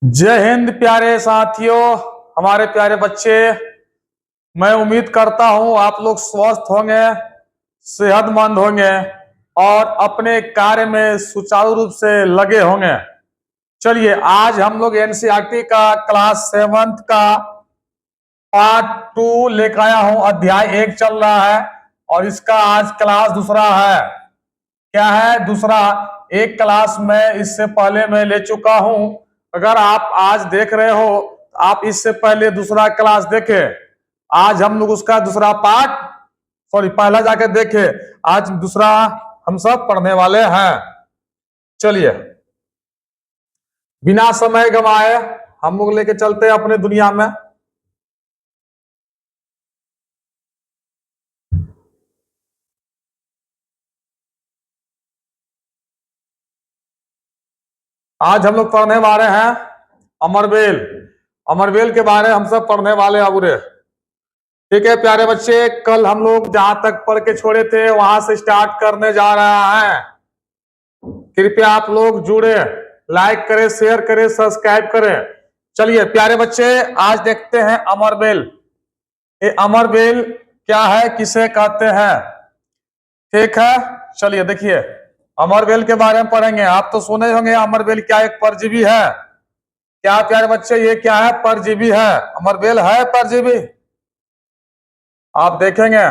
जय हिंद प्यारे साथियों, हमारे प्यारे बच्चे। मैं उम्मीद करता हूं आप लोग स्वस्थ होंगे, सेहतमंद होंगे और अपने कार्य में सुचारू रूप से लगे होंगे। चलिए, आज हम लोग एनसीईआरटी का क्लास 7th का पार्ट 2 लेकर आया हूं। अध्याय 1 चल रहा है और इसका आज क्लास दूसरा है। क्या है? दूसरा। एक क्लास में इससे पहले मैं ले चुका हूं। अगर आप आज देख रहे हो, आप इससे पहले दूसरा क्लास देखे। आज हम लोग उसका दूसरा पार्ट, पहला जाके देखे। आज दूसरा हम सब पढ़ने वाले हैं। चलिए, बिना समय गंवाए हम लोग लेके चलते हैं अपने दुनिया में। आज हम लोग पढ़ने वाले हैं अमरबेल। अमरबेल के बारे में हम सब पढ़ने वाले अबुरे। ठीक है प्यारे बच्चे, कल हम लोग जहां तक पढ़ के छोड़े थे वहां से स्टार्ट करने जा रहा है। कृपया आप लोग जुड़े, लाइक करें, शेयर करें, सब्सक्राइब करें। चलिए प्यारे बच्चे, आज देखते हैं अमरबेल। ये अमरबेल क्या है, किसे कहते हैं? ठीक है, चलिए देखिए, अमरबेल के बारे में पढ़ेंगे। आप तो सुने होंगे अमरबेल क्या एक परजीवी है। क्या प्यारे बच्चे, ये क्या है? परजीवी है। अमरबेल है परजीवी। आप देखेंगे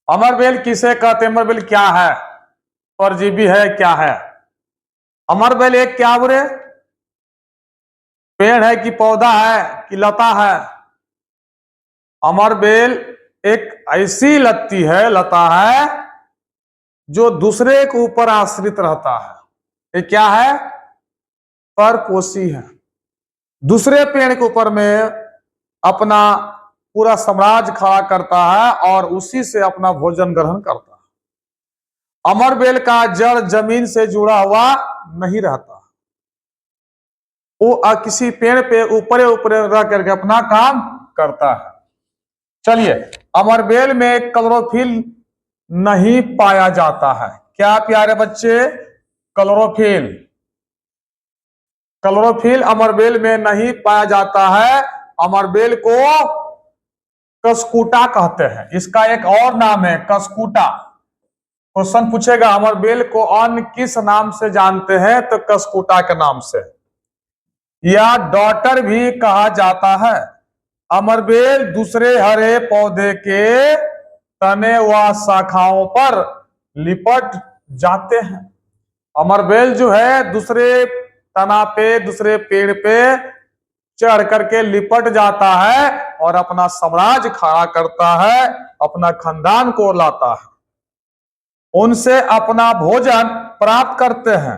अमरबेल किसे कहते हैं, अमरबेल क्या है, परजीवी है, क्या है? अमरबेल एक क्या बुरे पेड़ है कि पौधा है कि लता है? अमरबेल एक ऐसी लता है जो दूसरे के ऊपर आश्रित रहता है। ये क्या है? परपोषी है। दूसरे पेड़ के ऊपर में अपना पूरा साम्राज्य खड़ा करता है और उसी से अपना भोजन ग्रहण करता है। अमरबेल का जड़ जमीन से जुड़ा हुआ नहीं रहता। वो किसी पेड़ पे ऊपरे ऊपरे रह करके अपना काम करता है। चलिए, अमरबेल में क्लोरोफिल नहीं पाया जाता है। क्या प्यारे बच्चे? क्लोरोफिल। क्लोरोफिल अमरबेल में नहीं पाया जाता है। अमरबेल को कसकूटा कहते हैं। इसका एक और नाम है कसकूटा। क्वेश्चन पूछेगा अमरबेल को अन्य किस नाम से जानते हैं, तो कसकूटा के नाम से। या डॉटर भी कहा जाता है। अमरबेल दूसरे हरे पौधे के तने व शाखाओं पर लिपट जाते हैं। अमरबेल जो है दूसरे तना पे, दूसरे पेड़ पे चढ़ करके लिपट जाता है और अपना साम्राज्य खड़ा करता है, अपना खानदान को लाता है। उनसे अपना भोजन प्राप्त करते हैं।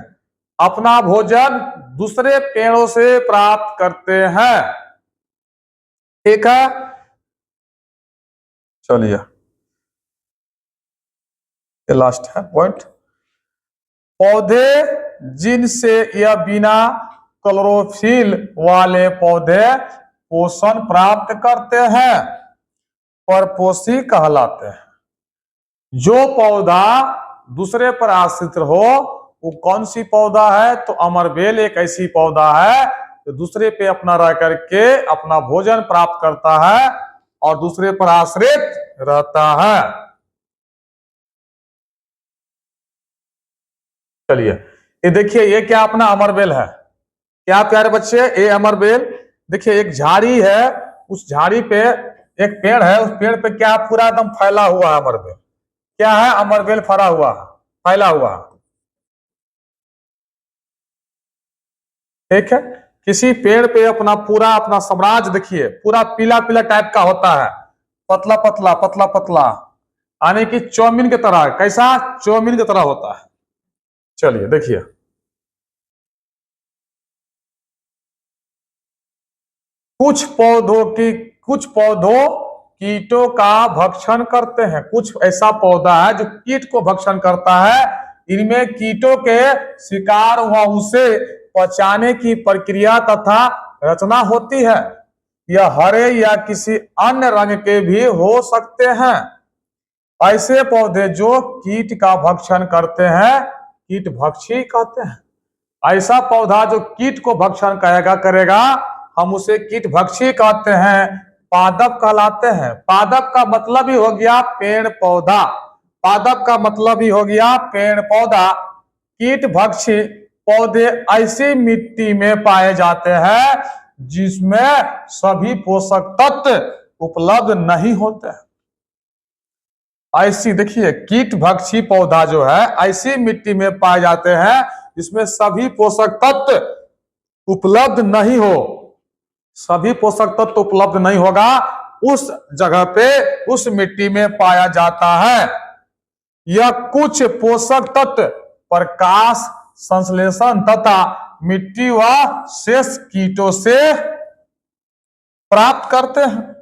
अपना भोजन दूसरे पेड़ों से प्राप्त करते हैं। ठीक है, चलिए ये लास्ट है पॉइंट। पौधे जिनसे यह बिना क्लोरोफिल वाले पौधे पोषण प्राप्त करते हैं, परपोषी कहलाते हैं। जो पौधा दूसरे पर आश्रित हो वो कौन सी पौधा है? तो अमरबेल एक ऐसी पौधा है जो दूसरे पे अपना रह करके अपना भोजन प्राप्त करता है और दूसरे पर आश्रित रहता है। चलिए, ये देखिए, ये क्या अपना अमरबेल है। क्या प्यारे बच्चे, ये अमरबेल देखिए, एक झाड़ी है, उस झाड़ी पे एक पेड़ है, उस पेड़ पे क्या पूरा एकदम फैला हुआ है अमरबेल। क्या है? अमरबेल फरा हुआ है, फैला हुआ है। ठीक है, किसी पेड़ पे अपना साम्राज्य देखिए, पूरा पीला पीला टाइप का होता है, पतला पतला पतला पतला, यानी कि चौमिन की तरह। कैसा? चौमिन की तरह होता है। चलिए देखिए, कुछ पौधों कीटों का भक्षण करते हैं। कुछ ऐसा पौधा है जो कीट को भक्षण करता है। इनमें कीटों के शिकार हुआ उसे पचाने की प्रक्रिया तथा रचना होती है। यह हरे या किसी अन्य रंग के भी हो सकते हैं। ऐसे पौधे जो कीट का भक्षण करते हैं कीट भक्षी कहते हैं। ऐसा पौधा जो कीट को भक्षण करेगा हम उसे कीट भक्षी कहते हैं, पादप कहलाते हैं। पादप का मतलब ही हो गया पेड़ पौधा, पादप का मतलब ही हो गया पेड़ पौधा। कीट भक्षी पौधे ऐसी मिट्टी में पाए जाते हैं जिसमें सभी पोषक तत्व उपलब्ध नहीं होते। ऐसी देखिए कीट भक्षी पौधा जो है ऐसी मिट्टी में पाए जाते हैं जिसमें सभी पोषक तत्व उपलब्ध नहीं हो, सभी पोषक तत्व उपलब्ध नहीं होगा उस जगह पे उस मिट्टी में पाया जाता है। यह कुछ पोषक तत्व प्रकाश संश्लेषण तथा मिट्टी व शेष कीटों से प्राप्त करते हैं।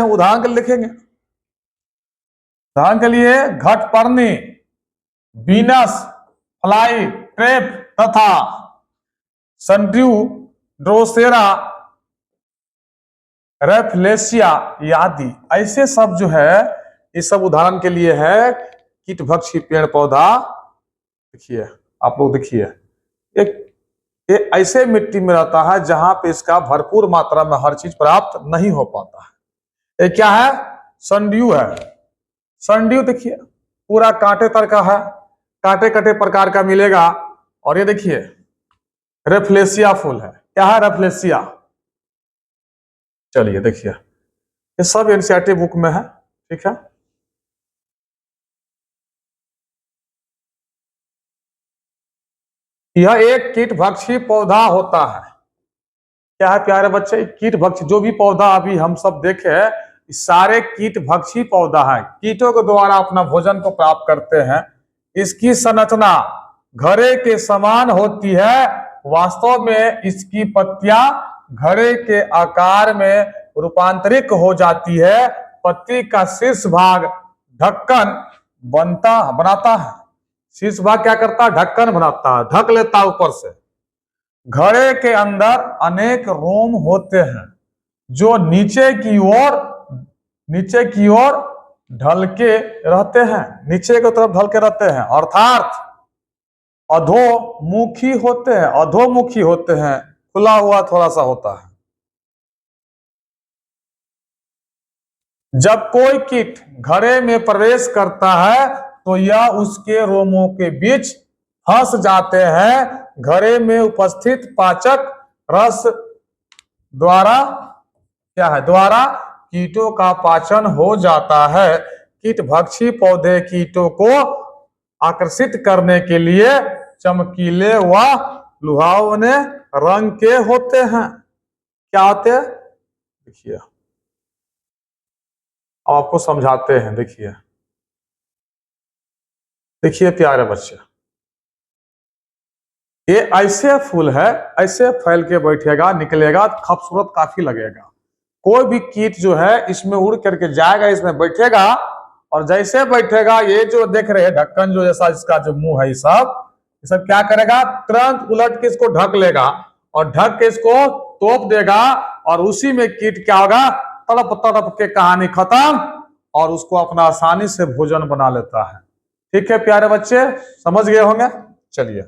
उदाहरण के लिए लिखेंगे, उदाहरण के लिए घटपर्णी, बीनस फ्लाई ट्रैप तथा सनड्यू, ड्रोसेरा, रेफलेशिया आदि ऐसे सब जो है ये सब उदाहरण के लिए है कीट भक्षी पेड़ पौधा। देखिए आप लोग देखिए ये ऐसे मिट्टी में रहता है जहां पे इसका भरपूर मात्रा में हर चीज प्राप्त नहीं हो पाता है। ये क्या है? सनड्यू है। सनड्यू देखिए पूरा कांटे तर का है, कांटे कटे प्रकार का मिलेगा। और ये देखिए रेफलेशिया फूल है। क्या है? रेफलेशिया। चलिए देखिए ये सब एनसीईआरटी बुक में है, ठीक है। यह एक कीट भक्षी पौधा होता है। क्या है प्यारे बच्चे? कीट भक्षी जो भी पौधा अभी हम सब देखे सारे कीट भक्षी पौधा है, कीटों के द्वारा अपना भोजन को प्राप्त करते हैं। इसकी संरचना घड़े के समान होती है। वास्तव में इसकी पत्तियां घड़े के आकार में रूपांतरित हो जाती है। पत्ती का शीर्ष भाग ढक्कन बनाता है। शीर्ष भाग क्या करता है? ढक्कन बनाता है, ढक लेता है ऊपर से। घड़े के अंदर अनेक रोम होते हैं जो नीचे की ओर ढल के रहते हैं, नीचे की तरफ ढल के रहते हैं, अर्थात अधोमुखी होते हैं, खुला हुआ थोड़ा सा होता है। जब कोई कीट घड़े में प्रवेश करता है तो यह उसके रोमों के बीच फंस जाते हैं। घड़े में उपस्थित पाचक रस द्वारा कीटों का पाचन हो जाता है। कीट भक्षी पौधे कीटों को आकर्षित करने के लिए चमकीले व लुभावने रंग के होते हैं। क्या होते हैं? देखिए आपको समझाते हैं। देखिए प्यारे बच्चे ये ऐसे फूल है, ऐसे फैल के बैठेगा, निकलेगा, खूबसूरत काफी लगेगा। कोई भी कीट जो है इसमें उड़ करके जाएगा, इसमें बैठेगा और जैसे बैठेगा ये जो देख रहे हैं ढक्कन जो जैसा इसका जो मुंह है ये सब क्या करेगा? तुरंत उलट के इसको ढक लेगा और ढक के इसको तोप देगा और उसी में कीट क्या होगा? तड़प तड़प के कहानी खत्म और उसको अपना आसानी से भोजन बना लेता है। ठीक है प्यारे बच्चे, समझ गए होंगे। चलिए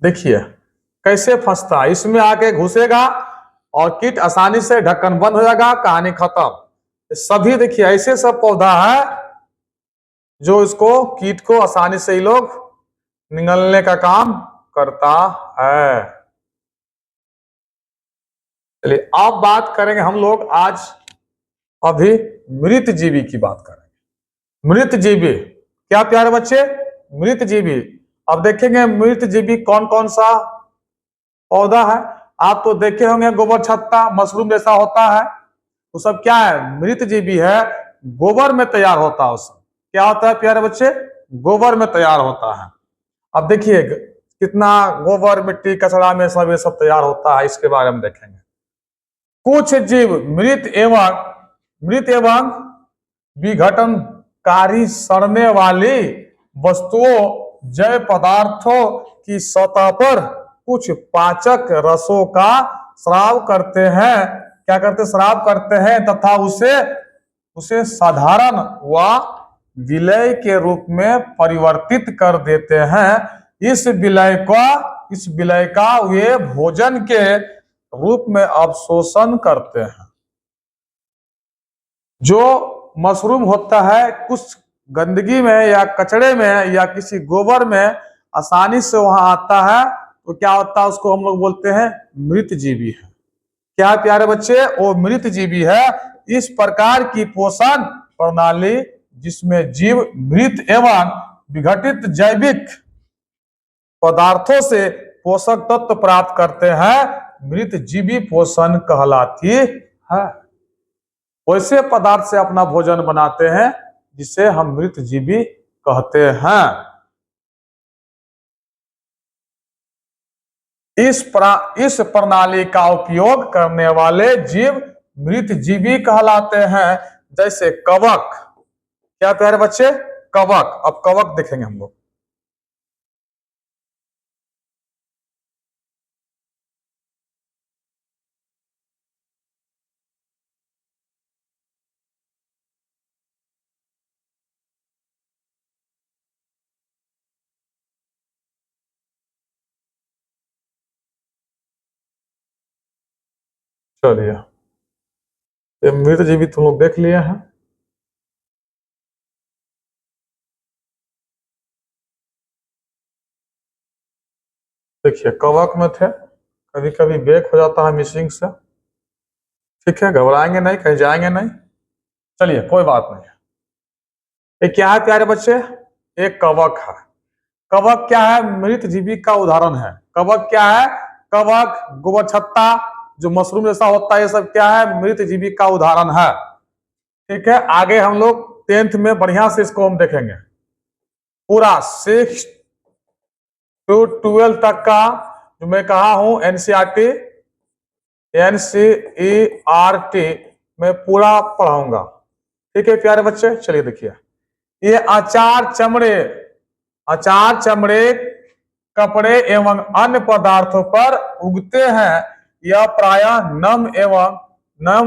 देखिए कैसे फंसता है, इसमें आके घुसेगा और कीट आसानी से ढक्कन बंद हो जाएगा, कहानी खत्म। सभी देखिए ऐसे सब पौधा है जो इसको कीट को आसानी से ही लोग निगलने का काम करता है। चलिए अब बात करेंगे हम लोग आज अभी मृत जीवी की बात करेंगे। मृत जीवी क्या प्यारे बच्चे? मृत जीवी। अब देखेंगे मृत जीवी कौन कौन सा पौधा है। आप तो देखे होंगे गोबर छत्ता मशरूम जैसा होता है, वो सब क्या है? मृत जीवी है, गोबर में तैयार होता है। उसमें क्या होता है प्यारे बच्चे? गोबर में तैयार होता है। अब देखिए कितना गोबर मिट्टी कचरा में सब ये सब तैयार होता है, इसके बारे में देखेंगे। कुछ जीव मृत एवं विघटनकारी सड़ने वाली वस्तुओं जैव पदार्थों की सतह पर कुछ पाचक रसों का स्राव करते हैं। क्या करते? स्राव करते हैं तथा उसे साधारण व विलय के रूप में परिवर्तित कर देते हैं। इस विलय का वे भोजन के रूप में अवशोषण करते हैं। जो मशरूम होता है कुछ गंदगी में या कचड़े में या किसी गोबर में आसानी से वहां आता है, तो क्या होता है, उसको हम लोग बोलते हैं मृत जीवी है। क्या प्यारे बच्चे, वो मृत जीवी है। इस प्रकार की पोषण प्रणाली जिसमें जीव मृत एवं विघटित जैविक पदार्थों से पोषक तत्व प्राप्त करते हैं, मृत जीवी पोषण कहलाती है। वैसे पदार्थ से अपना भोजन बनाते हैं जिसे हम मृत जीवी कहते हैं। इस प्रणाली का उपयोग करने वाले जीव मृत जीवी कहलाते हैं। जैसे कवक। क्या प्यारे बच्चे, कवक। अब कवक देखेंगे हम लोग। चलिए, ये मृत जीवी तुम लोग देख लिए हैं। देखिए, कवक में थे, कभी कभी ब्रेक हो जाता है मिसिंग से। ठीक है, घबराएंगे नहीं, कहीं जाएंगे नहीं। चलिए, कोई बात नहीं। ये क्या है प्यारे बच्चे, एक कवक है। कवक क्या है, मृत जीवी का उदाहरण है। कवक क्या है, कवक, गोबरछत्ता, जो मशरूम जैसा होता है, ये सब क्या है, मृत जीवी का उदाहरण है। ठीक है, आगे हम लोग 10th में बढ़िया से इसको हम देखेंगे। पूरा 6 to 12 तक का जो मैं कहा हूं एनसीईआरटी में पूरा पढ़ाऊंगा। ठीक है प्यारे बच्चे, चलिए देखिए, ये अचार, चमड़े, कपड़े एवं अन्य पदार्थों पर उगते हैं। यह प्रायः नम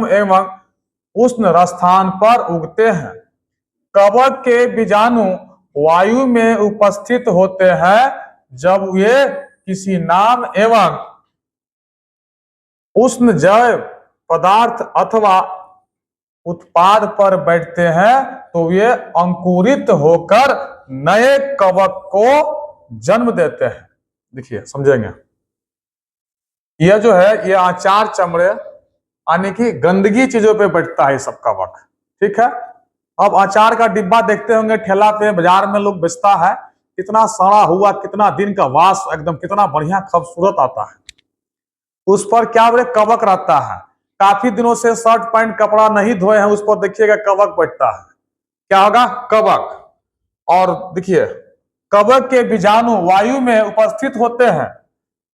एवं उष्ण स्थान पर उगते हैं। कवक के बीजाणु वायु में उपस्थित होते हैं। जब वे किसी नाम एवं उष्ण जैव पदार्थ अथवा उत्पाद पर बैठते हैं, तो वे अंकुरित होकर नए कवक को जन्म देते हैं। देखिए, समझेंगे। यह जो है, ये अचार, चमड़े यानी कि गंदगी चीजों पे बैठता है सब कवक। ठीक है, अब अचार का डिब्बा देखते होंगे ठेला पे, बाजार में लोग बेचता है, कितना सड़ा हुआ, कितना दिन का वास, एकदम कितना बढ़िया खूबसूरत आता है। उस पर क्या बोले, कवक रहता है। काफी दिनों से शर्ट पैंट कपड़ा नहीं धोए हैं, उस पर देखिएगा कवक बैठता है। क्या होगा, कवक। और देखिए, कवक के बीजाणु वायु में उपस्थित होते हैं।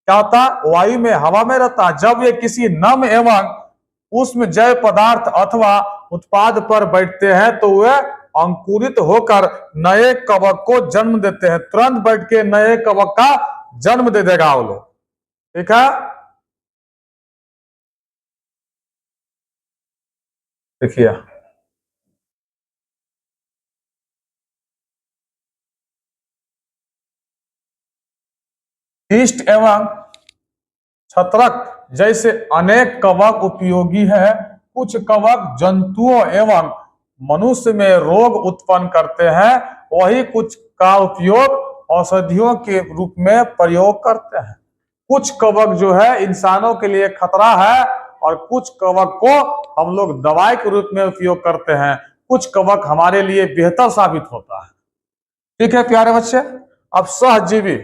क्या होता है, वायु में, हवा में रहता है। जब ये किसी नम एवं उष्ण जैव पदार्थ अथवा उत्पाद पर बैठते हैं, तो वे अंकुरित होकर नए कवक को जन्म देते हैं। तुरंत बैठ के नए कवक का जन्म दे देगा वो लोग। ठीक है, देखिए, ईस्ट एवं छत्रक जैसे अनेक कवक उपयोगी है। कुछ कवक जंतुओं एवं मनुष्य में रोग उत्पन्न करते हैं। वही कुछ का उपयोग औषधियों के रूप में प्रयोग करते हैं। कुछ कवक जो है इंसानों के लिए खतरा है, और कुछ कवक को हम लोग दवाई के रूप में उपयोग करते हैं। कुछ कवक हमारे लिए बेहतर साबित होता है। ठीक है प्यारे बच्चे, अब सहजीवी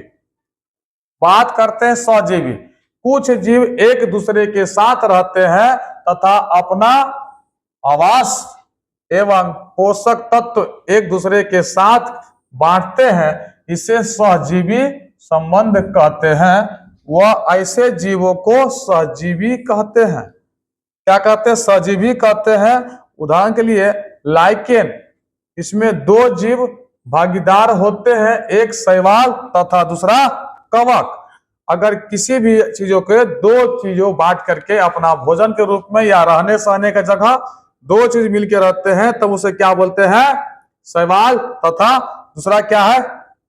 बात करते हैं। सहजीवी, कुछ जीव एक दूसरे के साथ रहते हैं तथा अपना आवास एवं पोषक तत्व एक दूसरे के साथ बांटते हैं। इसे सहजीवी संबंध कहते हैं। वह ऐसे जीवों को सहजीवी कहते हैं। क्या कहते हैं, सहजीवी कहते हैं। उदाहरण के लिए लाइकेन, इसमें दो जीव भागीदार होते हैं, एक शैवाल तथा दूसरा कवक। अगर किसी भी चीजों के दो चीजों बांट करके अपना भोजन के रूप में या रहने सहने का जगह दो चीज मिलकर रहते हैं, तब उसे क्या बोलते हैं, शैवाल तथा दूसरा क्या है,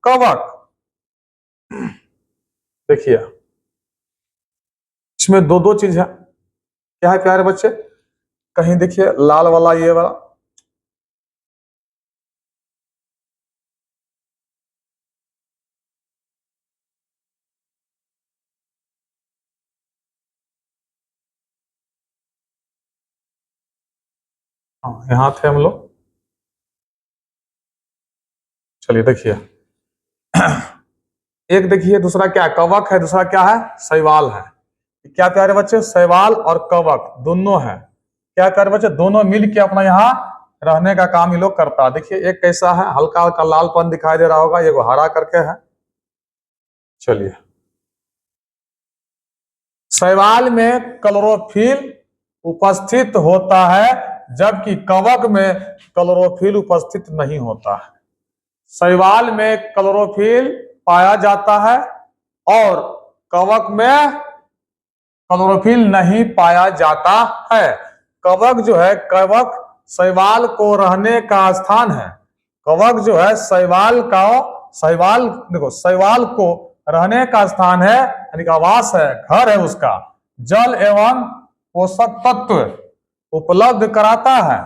कवक। देखिए इसमें दो दो चीज है, क्या है प्यारे बच्चे, कहीं देखिए लाल वाला ये वाला, हाँ यहाँ थे हम लोग। चलिए देखिए एक देखिए दूसरा क्या है, कवक है, दूसरा क्या है, शैवाल है। क्या प्यारे बच्चे, शैवाल और कवक दोनों है। क्या प्यारे बच्चे, दोनों मिल के अपना यहाँ रहने का काम ये लोग करता है। देखिए एक कैसा है, हल्का हल्का लालपन दिखाई दे रहा होगा, ये हरा करके है। चलिए शैवाल में क्लोरोफिल उपस्थित होता है जबकि कवक में क्लोरोफिल उपस्थित नहीं होता है। शैवाल में क्लोरोफिल पाया जाता है और कवक में क्लोरोफिल नहीं पाया जाता है। कवक जो है, कवक शैवाल को रहने का स्थान है। कवक जो है शैवाल का, शैवाल देखो शैवाल को रहने का स्थान है, यानी आवास है, घर है उसका। जल एवं पोषक तत्व उपलब्ध कराता है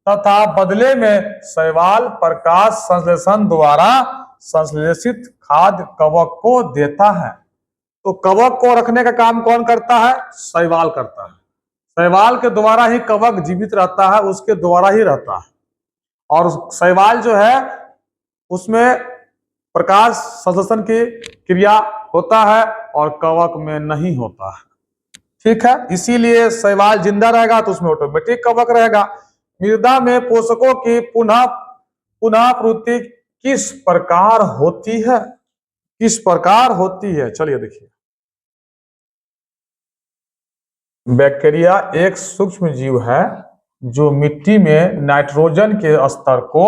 तथा बदले में शैवाल प्रकाश संश्लेषण द्वारा संश्लेषित खाद्य कवक को देता है। तो कवक को रखने का काम कौन करता है, शैवाल करता है। शैवाल के द्वारा ही कवक जीवित रहता है, उसके द्वारा ही रहता है। और शैवाल जो है उसमें प्रकाश संश्लेषण की क्रिया होता है और कवक में नहीं होता है। ठीक है, इसीलिए शैवाल जिंदा रहेगा तो उसमें ऑटोमेटिक कवक रहेगा। मृदा में पोषकों की पुनः पूर्ति किस प्रकार होती है, किस प्रकार होती है, चलिए देखिए। बैक्टीरिया एक सूक्ष्म जीव है जो मिट्टी में नाइट्रोजन के स्तर को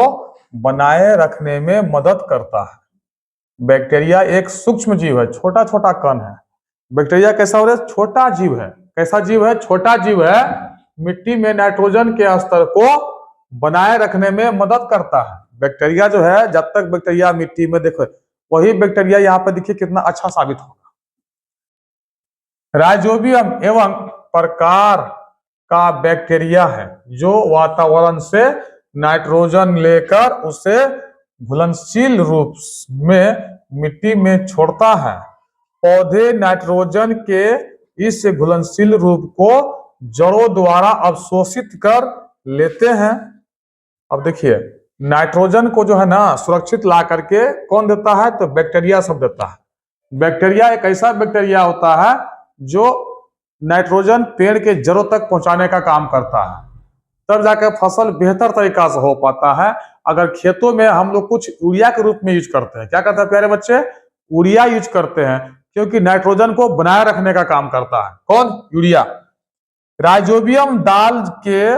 बनाए रखने में मदद करता है। बैक्टीरिया एक सूक्ष्म जीव है, छोटा छोटा कण है। बैक्टीरिया कैसा हो रहा है, छोटा जीव है। कैसा जीव है, छोटा जीव है, मिट्टी में नाइट्रोजन के स्तर को बनाए रखने में मदद करता है। बैक्टीरिया जो है, जब तक बैक्टीरिया मिट्टी में, देखो वही बैक्टीरिया यहाँ पे देखिए कितना अच्छा साबित होगा। राइजोबियम एवं प्रकार का बैक्टीरिया है जो वातावरण से नाइट्रोजन लेकर उसे घुलनशील रूप में मिट्टी में छोड़ता है। पौधे नाइट्रोजन के इस घुलनशील रूप को जड़ों द्वारा अवशोषित कर लेते हैं। अब देखिए नाइट्रोजन को जो है ना सुरक्षित ला करके कौन देता है, तो बैक्टीरिया सब देता है। बैक्टीरिया एक ऐसा बैक्टीरिया होता है जो नाइट्रोजन पेड़ के जड़ों तक पहुंचाने का काम करता है, तब जाकर फसल बेहतर तरीका से हो पाता है। अगर खेतों में हम लोग कुछ यूरिया के रूप में यूज करते हैं, क्या करते हैं प्यारे बच्चे, यूरिया यूज करते हैं, क्योंकि नाइट्रोजन को बनाए रखने का काम करता है कौन, यूरिया। राइजोबियम दाल के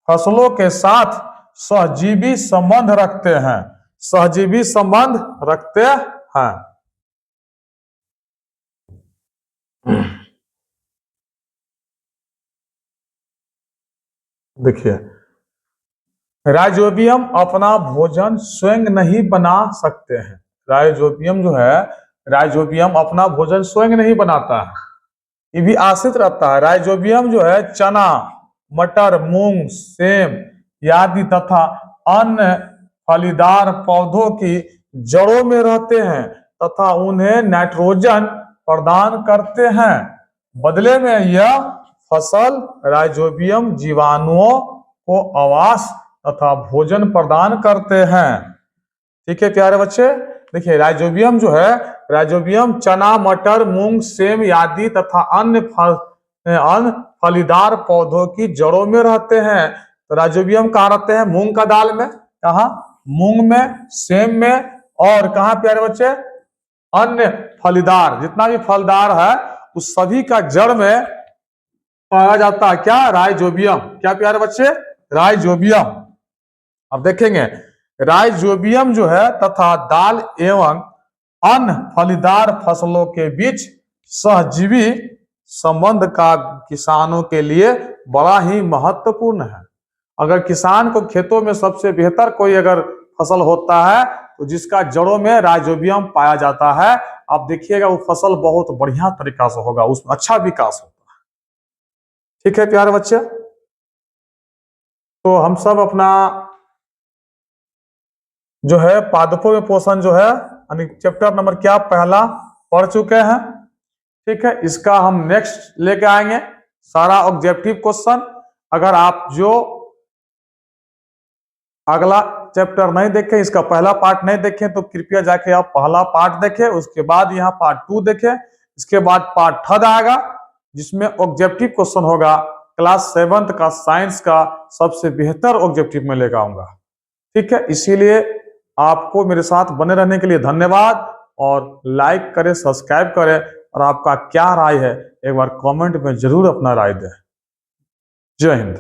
फसलों के साथ सहजीवी संबंध रखते हैं, सहजीवी संबंध रखते हैं। देखिए राइजोबियम अपना भोजन स्वयं नहीं बना सकते हैं। राइजोबियम जो है, राइजोबियम अपना भोजन स्वयं नहीं बनाता है, ये भी आश्रित रहता है। राइजोबियम जो है चना, मटर, मूंग, सेम आदि तथा अन्य फलीदार पौधों की जड़ों में रहते हैं तथा उन्हें नाइट्रोजन प्रदान करते हैं। बदले में यह फसल राइजोबियम जीवाणुओं को आवास तथा भोजन प्रदान करते हैं। ठीक है प्यारे बच्चे, देखिए राइजोबियम जो है, राइजोबियम चना, मटर, मूंग, सेम आदि तथा अन्य फलीदार पौधों की जड़ों में रहते हैं। तो राइजोबियम कहाँ रहते हैं, मूंग का दाल में, कहा मूंग में, सेम में, और कहा प्यारे बच्चे, अन्य फलीदार, जितना भी फलदार है उस सभी का जड़ में पाया जाता है क्या, राइजोबियम। क्या प्यारे बच्चे, राइजोबियम। अब देखेंगे राइजोबियम जो है तथा दाल एवं अन्य फलीदार फसलों के बीच सहजीवी संबंध का किसानों के लिए बड़ा ही महत्वपूर्ण है। अगर किसान को खेतों में सबसे बेहतर कोई अगर फसल होता है तो जिसका जड़ों में राइजोबियम पाया जाता है, आप देखिएगा वो फसल बहुत बढ़िया तरीका से होगा, उसमें अच्छा विकास होता है। ठीक है प्यारे बच्चे, तो हम सब अपना जो है पादपों में पोषण जो है यानी चैप्टर नंबर क्या पहला पढ़ चुके हैं। ठीक है, इसका हम नेक्स्ट लेके आएंगे सारा ऑब्जेक्टिव क्वेश्चन। अगर आप जो अगला चैप्टर नहीं देखें, इसका पहला पार्ट नहीं देखें, तो कृपया जाके आप पहला पार्ट देखें, उसके बाद यहाँ पार्ट 2 देखें, इसके बाद पार्ट 3 आएगा जिसमें ऑब्जेक्टिव क्वेश्चन होगा क्लास 7th का साइंस का सबसे बेहतर ऑब्जेक्टिव में लेकर आऊंगा। ठीक है, इसीलिए आपको मेरे साथ बने रहने के लिए धन्यवाद, और लाइक करें, सब्सक्राइब करें, और आपका क्या राय है एक बार कमेंट में जरूर अपना राय दें। जय हिंद।